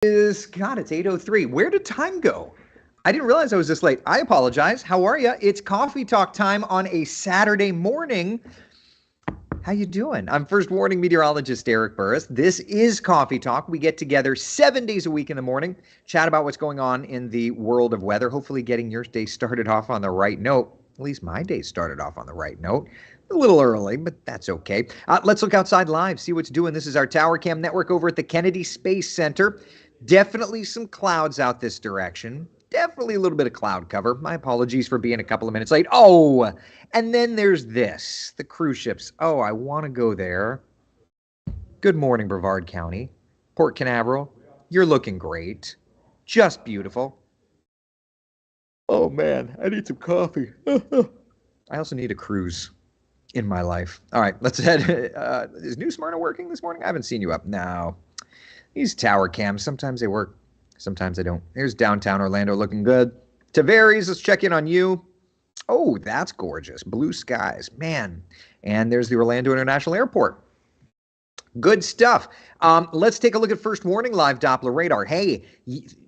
God, it's 8:03. Where did time go? I didn't realize I was this late. I apologize. How are you? It's coffee talk time on a Saturday morning. How you doing? I'm First Warning meteorologist Eric Burris. This is Coffee Talk. We get together 7 days a week in the morning, chat about what's going on in the world of weather, hopefully getting your day started off on the right note. At least my day started off on the right note. A little early, but that's okay. Let's look outside live, see what's doing. This is our Tower Cam network over at the Kennedy Space Center. Definitely some clouds out this direction. Definitely a little bit of cloud cover. My apologies for being a couple of minutes late. Oh, and then there's this, the cruise ships. Oh, I want to go there. Good morning, Brevard County. Port Canaveral, you're looking great. Just beautiful. Oh, man, I need some coffee. I also need a cruise in my life. All right, let's head. Is New Smyrna working this morning? I haven't seen you up. No. These tower cams, sometimes they work, sometimes they don't. Here's downtown Orlando looking good. Tavares, let's check in on you. Oh, that's gorgeous. Blue skies, man. And there's the Orlando International Airport. Good stuff. Let's take a look at First Warning Live Doppler radar. Hey,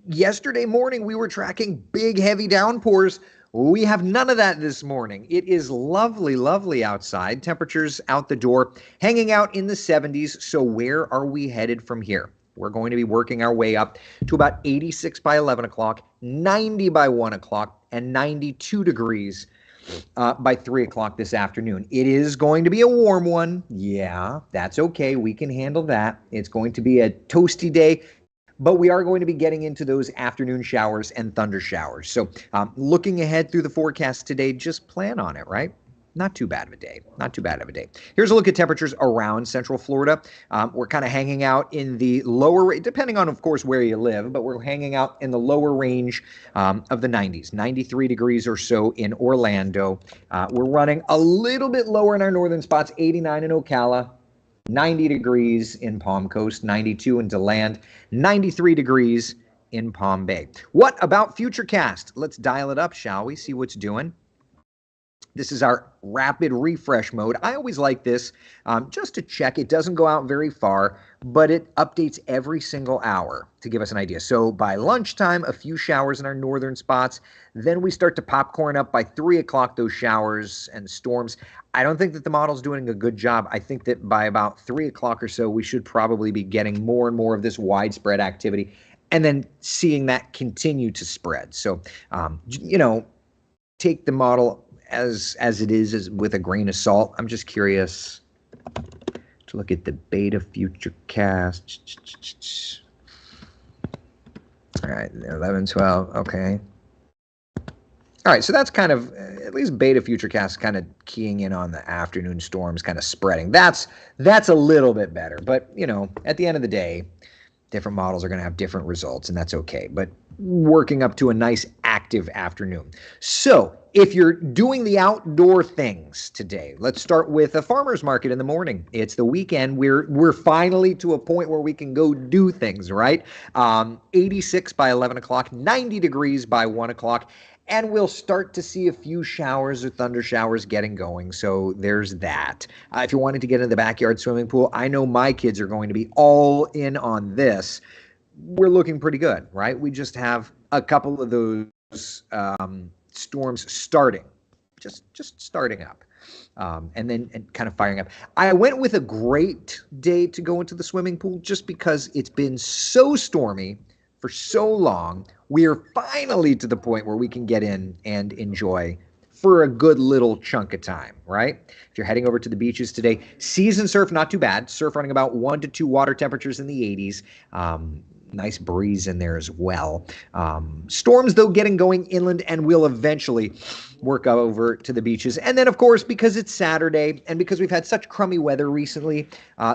yesterday morning we were tracking big, heavy downpours. We have none of that this morning. It is lovely, lovely outside. Temperatures out the door, hanging out in the 70s. So where are we headed from here? We're going to be working our way up to about 86 by 11 o'clock, 90 by 1 o'clock, and 92 degrees by 3 o'clock this afternoon. It is going to be a warm one. Yeah, that's okay. We can handle that. It's going to be a toasty day, but we are going to be getting into those afternoon showers and thunder showers. So looking ahead through the forecast today, just plan on it, right? Not too bad of a day. Not too bad of a day. Here's a look at temperatures around Central Florida. We're kind of hanging out in the lower, depending on, of course, where you live, but we're hanging out in the lower range of the 90s, 93 degrees or so in Orlando. We're running a little bit lower in our northern spots, 89 in Ocala, 90 degrees in Palm Coast, 92 in DeLand, 93 degrees in Palm Bay. What about Futurecast? Let's dial it up, shall we? See what's doing. This is our rapid refresh mode. I always like this just to check. It doesn't go out very far, but it updates every single hour to give us an idea. So by lunchtime, a few showers in our northern spots. Then we start to popcorn up by 3 o'clock, those showers and storms. I don't think that the model's doing a good job. I think that by about 3 o'clock or so, we should probably be getting more and more of this widespread activity and then seeing that continue to spread. So, take the model as it is with a grain of salt. I'm just curious to look at the beta Futurecast. All right, 11, 12, okay. All right, so that's kind of, at least beta Futurecast kind of keying in on the afternoon storms kind of spreading. That's a little bit better, but, at the end of the day, different models are going to have different results, and that's okay. But working up to a nice active afternoon. So if you're doing the outdoor things today, let's start with a farmer's market in the morning. It's the weekend. We're finally to a point where we can go do things, right? 86 by 11 o'clock, 90 degrees by 1 o'clock. And we'll start to see a few showers or thunder showers getting going. So there's that. If you're wanting to get into the backyard swimming pool, I know my kids are going to be all in on this. We're looking pretty good, right? We just have a couple of those storms starting, just starting up. And kind of firing up. I went with a great day to go into the swimming pool just because it's been so stormy for so long. We are finally to the point where we can get in and enjoy for a good little chunk of time, right? If you're heading over to the beaches today, season surf, not too bad. Surf running about 1 to 2 water temperatures in the 80s. Nice breeze in there as well. Storms, though, getting going inland and will eventually work over to the beaches. And then, of course, because it's Saturday and because we've had such crummy weather recently,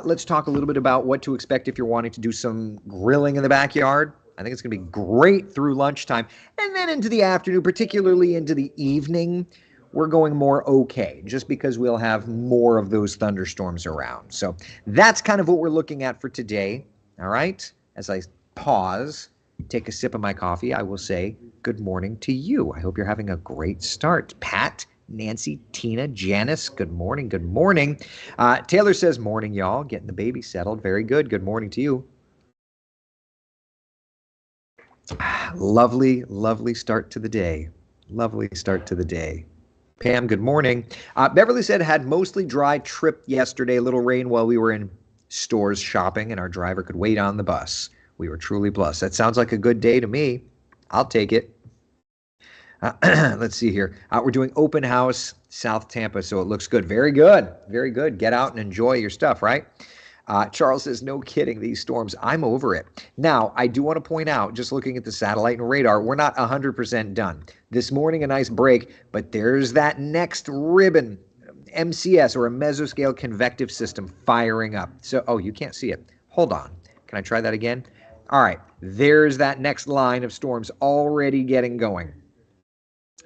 let's talk a little bit about what to expect if you're wanting to do some grilling in the backyard. I think it's going to be great through lunchtime. And then into the afternoon, particularly into the evening, we're going more okay, just because we'll have more of those thunderstorms around. So that's kind of what we're looking at for today. All right. As I pause, take a sip of my coffee, I will say good morning to you. I hope you're having a great start. Pat, Nancy, Tina, Janice, good morning. Good morning. Taylor says, morning, y'all. Getting the baby settled. Very good. Good morning to you. Lovely, lovely start to the day. Lovely start to the day. Pam, good morning. Beverly said had mostly dry trip yesterday. A little rain while we were in stores shopping, and our driver could wait on the bus. We were truly blessed. That sounds like a good day to me. I'll take it. Let's see here. We're doing open house South Tampa, so it looks good. Very good. Very good. Get out and enjoy your stuff, right? Charles says, no kidding, these storms, I'm over it. Now, I do want to point out, just looking at the satellite and radar, we're not 100% done. This morning, a nice break, but there's that next ribbon, MCS, or a mesoscale convective system, firing up. So, oh, you can't see it. Hold on. Can I try that again? All right, there's that next line of storms already getting going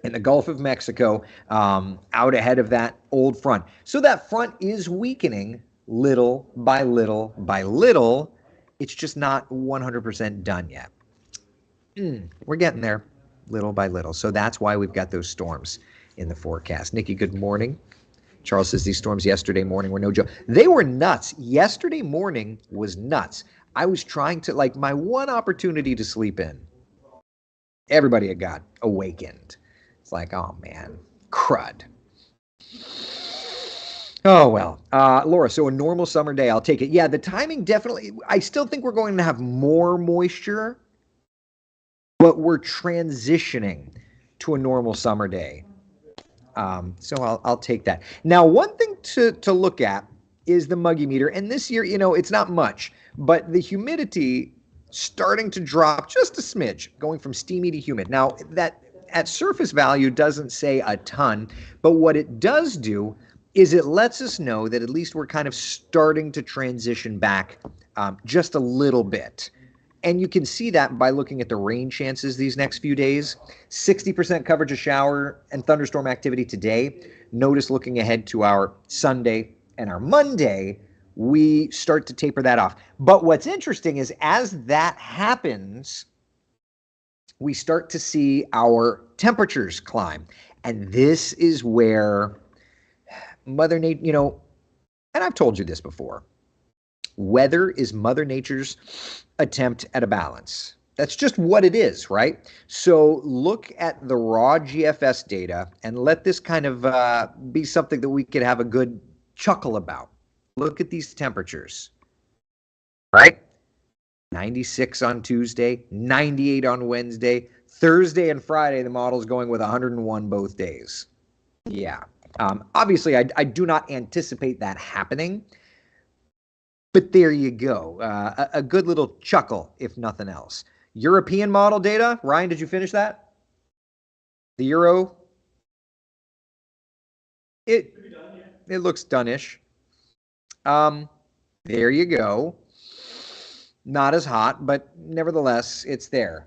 in the Gulf of Mexico, out ahead of that old front. So that front is weakening little by little by little. It's just not 100% done yet. We're getting there little by little. So that's why we've got those storms in the forecast. Nikki, good morning. Charles says these storms yesterday morning were no joke. They were nuts. Yesterday morning was nuts. I was trying to, like, my one opportunity to sleep in, everybody had got awakened. It's like, oh man, crud. Oh, well. Laura, so a normal summer day, I'll take it. Yeah, the timing definitely, I still think we're going to have more moisture, but we're transitioning to a normal summer day. So I'll take that. Now, one thing to look at is the Muggy meter. And this year, it's not much, but the humidity starting to drop just a smidge, going from steamy to humid. Now, that at surface value doesn't say a ton, but what it does do is it lets us know that at least we're kind of starting to transition back just a little bit. And you can see that by looking at the rain chances these next few days. 60% coverage of shower and thunderstorm activity today. Notice looking ahead to our Sunday and our Monday, we start to taper that off. But what's interesting is as that happens, we start to see our temperatures climb. And this is where Mother Nature, and I've told you this before, weather is Mother Nature's attempt at a balance. That's just what it is, right? So look at the raw GFS data and let this kind of be something that we could have a good chuckle about. Look at these temperatures, right? 96 on Tuesday, 98 on Wednesday, Thursday and Friday, the model's going with 101 both days. Yeah. Obviously, I do not anticipate that happening, but there you go. A good little chuckle, if nothing else. European model data. Ryan, did you finish that? The Euro? It looks done-ish. There you go. Not as hot, but nevertheless, it's there.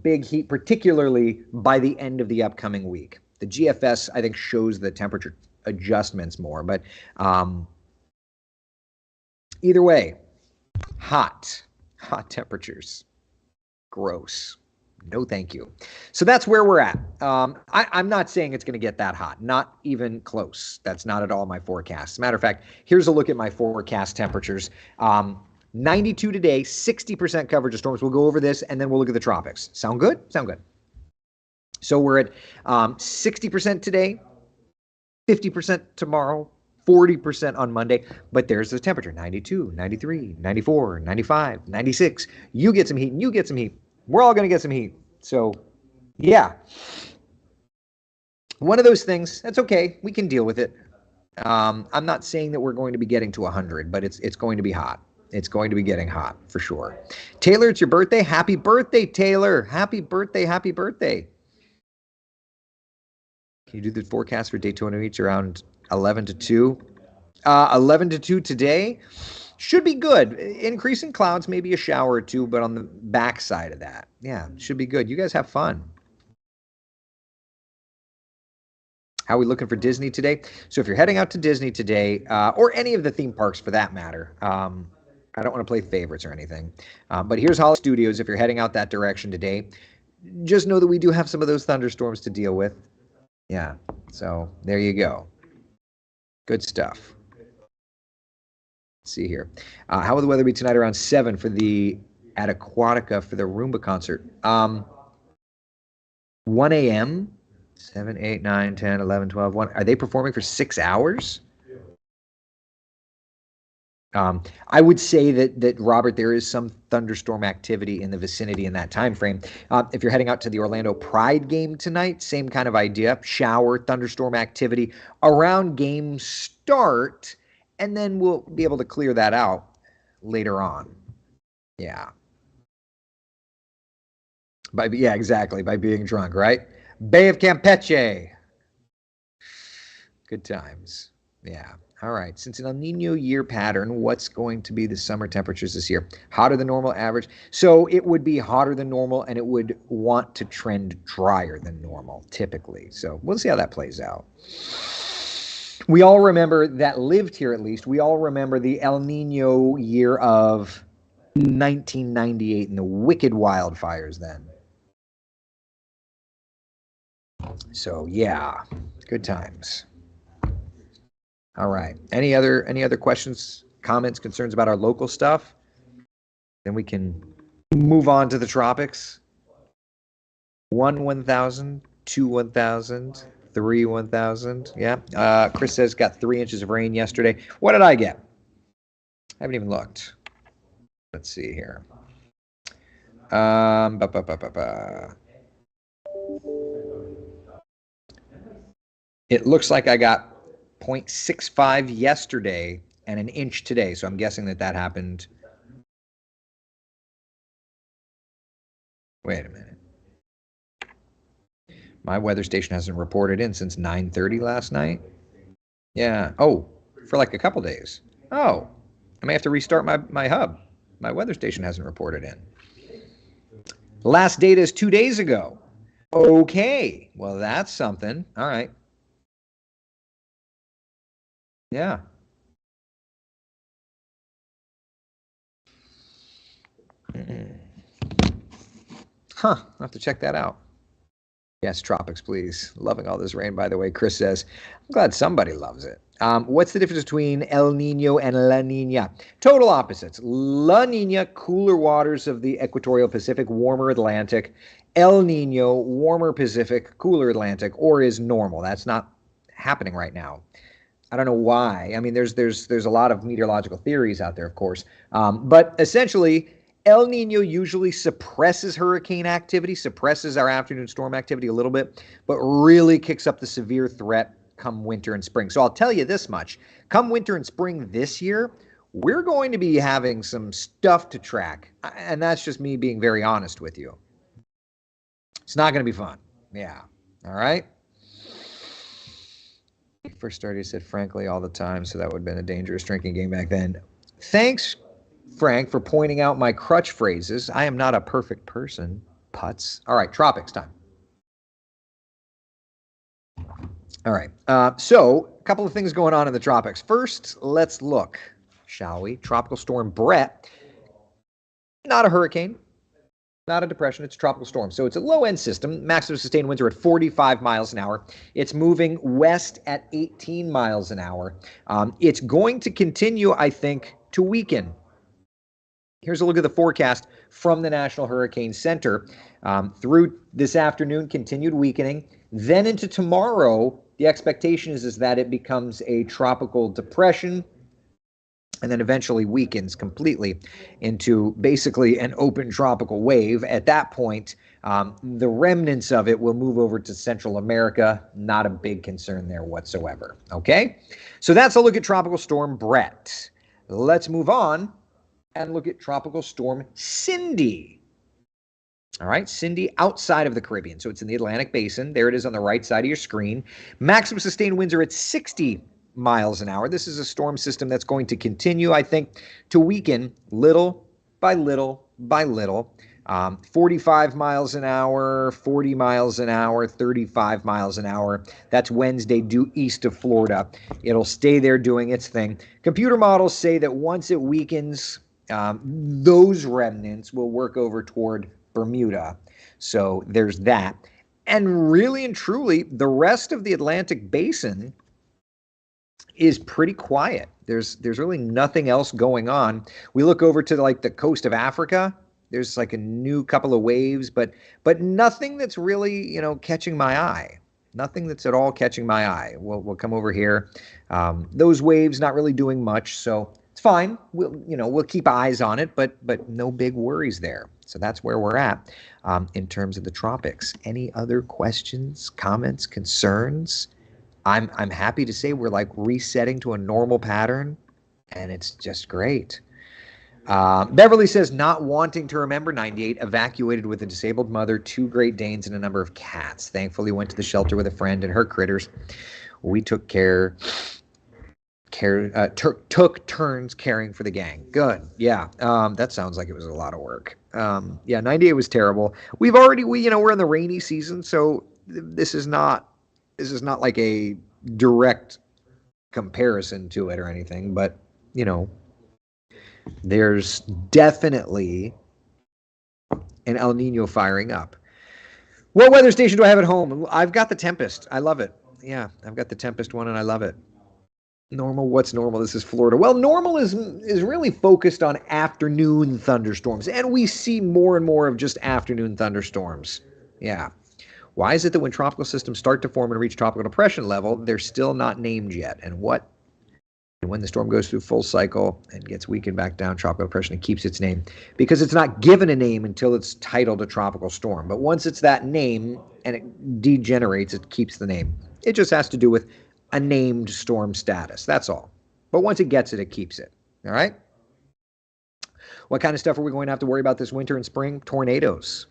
Big heat, particularly by the end of the upcoming week. The GFS, I think, shows the temperature adjustments more, but either way, hot temperatures. Gross. No, thank you. So that's where we're at. I'm not saying it's going to get that hot, not even close. That's not at all my forecast. As a matter of fact, here's a look at my forecast temperatures. 92 today, 60% coverage of storms. We'll go over this, and then we'll look at the tropics. Sound good? Sound good. So we're at 60% today, 50% tomorrow, 40% on Monday, but there's the temperature, 92, 93, 94, 95, 96. You get some heat, and you get some heat. We're all going to get some heat. So, yeah. One of those things, that's okay. We can deal with it. I'm not saying that we're going to be getting to 100, but it's going to be hot. It's going to be getting hot, for sure. Taylor, it's your birthday. Happy birthday, Taylor. Happy birthday, happy birthday. Can you do the forecast for Daytona Beach around 11 to 2? 11 to 2 today should be good. Increasing clouds, maybe a shower or two, but on the backside of that, yeah, should be good. You guys have fun. How are we looking for Disney today? So if you're heading out to Disney today, or any of the theme parks for that matter, I don't want to play favorites or anything, but here's Hollywood Studios. If you're heading out that direction today, just know that we do have some of those thunderstorms to deal with. Yeah, so there you go. Good stuff. Let's see here. How will the weather be tonight around 7 for the at Aquatica for the Roomba concert. 1 a.m., 7, 8, 9, 10, 11, 12, 1. Are they performing for 6 hours? I would say that Robert, there is some thunderstorm activity in the vicinity in that time frame. If you're heading out to the Orlando Pride game tonight, same kind of idea. Shower, thunderstorm activity around game start, and then we'll be able to clear that out later on. Yeah. Yeah, exactly. By being drunk, right? Bay of Campeche. Good times. Yeah. All right. Since an El Nino year pattern, what's going to be the summer temperatures this year? Hotter than normal average? So it would be hotter than normal, and it would want to trend drier than normal, typically. So we'll see how that plays out. We all remember, that lived here at least, we all remember the El Nino year of 1998 and the wicked wildfires then. So yeah, good times. All right. Any other questions, comments, concerns about our local stuff? Then we can move on to the tropics. 1,000, 1,000, 1,000. Yeah. Chris says got 3 inches of rain yesterday. What did I get? I haven't even looked. Let's see here. It looks like I got 0.65 yesterday and an inch today. So I'm guessing that happened. Wait a minute. My weather station hasn't reported in since 9:30 last night. Yeah. Oh, for like a couple days. Oh, I may have to restart my hub. My weather station hasn't reported in. Last data is 2 days ago. Okay. Well, that's something. All right. Yeah. Huh. I'll have to check that out. Yes, tropics, please. Loving all this rain, by the way. Chris says, I'm glad somebody loves it. What's the difference between El Nino and La Nina? Total opposites. La Nina, cooler waters of the equatorial Pacific, warmer Atlantic. El Nino, warmer Pacific, cooler Atlantic, or is normal. That's not happening right now. I don't know why. I mean, there's a lot of meteorological theories out there, of course. But essentially, El Nino usually suppresses hurricane activity, suppresses our afternoon storm activity a little bit, but really kicks up the severe threat come winter and spring. So I'll tell you this much. Come winter and spring this year, we're going to be having some stuff to track. And that's just me being very honest with you. It's not going to be fun. Yeah. All right. First started, he said, frankly, all the time. So that would have been a dangerous drinking game back then. Thanks, Frank, for pointing out my crutch phrases. I am not a perfect person. Putz. All right, tropics time. All right. So a couple of things going on in the tropics. First, let's look, shall we? Tropical storm Brett. Not a hurricane. Not a depression, it's a tropical storm. So it's a low-end system. Maximum sustained winds are at 45 miles an hour. It's moving west at 18 miles an hour. It's going to continue, I think, to weaken. Here's a look at the forecast from the National Hurricane Center. Through this afternoon, continued weakening. Then into tomorrow, the expectation is that it becomes a tropical depression, and then eventually weakens completely into basically an open tropical wave. At that point, the remnants of it will move over to Central America. Not a big concern there whatsoever. Okay? So that's a look at Tropical Storm Brett. Let's move on and look at Tropical Storm Cindy. All right, Cindy outside of the Caribbean. So it's in the Atlantic Basin. There it is on the right side of your screen. Maximum sustained winds are at 60 miles an hour. This is a storm system that's going to continue, I think, to weaken little by little by little. 45 miles an hour, 40 miles an hour, 35 miles an hour. That's Wednesday due east of Florida. It'll stay there doing its thing. Computer models say that once it weakens, those remnants will work over toward Bermuda. So there's that. And really and truly, the rest of the Atlantic Basin is pretty quiet. There's really nothing else going on. We look over to like the coast of Africa. There's like a new couple of waves, but nothing that's really, you know, catching my eye. Nothing that's at all catching my eye. We'll come over here. Those waves not really doing much, so it's fine. We'll keep eyes on it, but no big worries there. So that's where we're at in terms of the tropics. Any other questions, comments, concerns? I'm happy to say we're like resetting to a normal pattern, and it's just great. Beverly says, not wanting to remember 98, evacuated with a disabled mother, 2 Great Danes, and a number of cats. Thankfully, went to the shelter with a friend and her critters. We took took turns caring for the gang. Good. Yeah. That sounds like it was a lot of work. Yeah, 98 was terrible. We're in the rainy season, so this is not like a direct comparison to it or anything, but you know, there's definitely an El Nino firing up. What weather station do I have at home? I've got the Tempest. I love it. Yeah, I've got the Tempest one and I love it. Normal, what's normal? This is Florida. Well, normal is really focused on afternoon thunderstorms, and we see more and more of just afternoon thunderstorms. Yeah. Why is it that when tropical systems start to form and reach tropical depression level, they're still not named yet? And when the storm goes through full cycle and gets weakened back down, tropical depression, it keeps its name? Because it's not given a name until it's titled a tropical storm. But once it's that name and it degenerates, it keeps the name. It just has to do with a named storm status. That's all. But once it gets it, it keeps it. All right? What kind of stuff are we going to have to worry about this winter and spring? Tornadoes.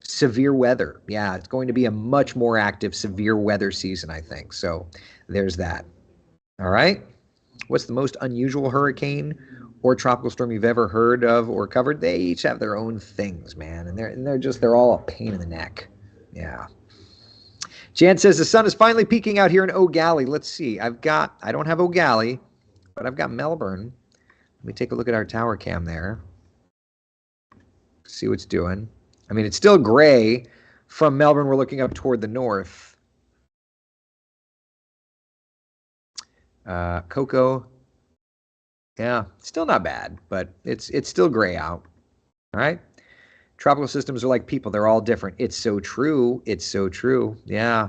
Severe weather. Yeah, it's going to be a much more active severe weather season, I think. So there's that. All right? What's the most unusual hurricane or tropical storm you've ever heard of or covered? They each have their own things, man. And they're all a pain in the neck. Yeah. Jan says the sun is finally peeking out here in Eau Gallie. Let's see. I don't have Eau Gallie, but I've got Melbourne. Let me take a look at our tower cam there. See what's doing. I mean, it's still gray. From Melbourne, we're looking up toward the north. Coco. Yeah, still not bad, but it's still gray out. All right. Tropical systems are like people. They're all different. It's so true. It's so true. Yeah.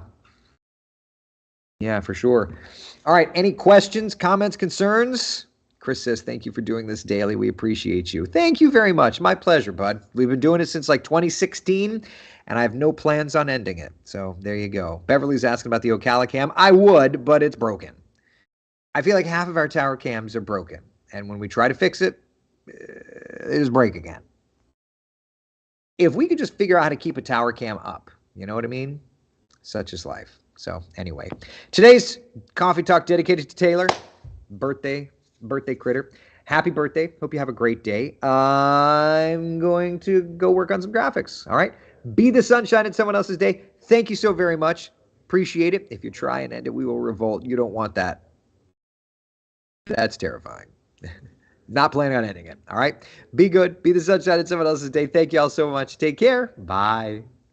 Yeah, for sure. All right. Any questions, comments, concerns? Chris says, thank you for doing this daily. We appreciate you. Thank you very much. My pleasure, bud. We've been doing it since like 2016, and I have no plans on ending it. So there you go. Beverly's asking about the Ocala cam. I would, but it's broken. I feel like half of our tower cams are broken. And when we try to fix it, it just break again. If we could just figure out how to keep a tower cam up, you know what I mean? Such is life. So anyway, today's Coffee Talk dedicated to Taylor. Birthday critter. Happy birthday. Hope you have a great day. I'm going to go work on some graphics. All right. Be the sunshine in someone else's day. Thank you so very much. Appreciate it. If you try and end it, we will revolt. You don't want that. That's terrifying. Not planning on ending it. All right. Be good. Be the sunshine in someone else's day. Thank you all so much. Take care. Bye.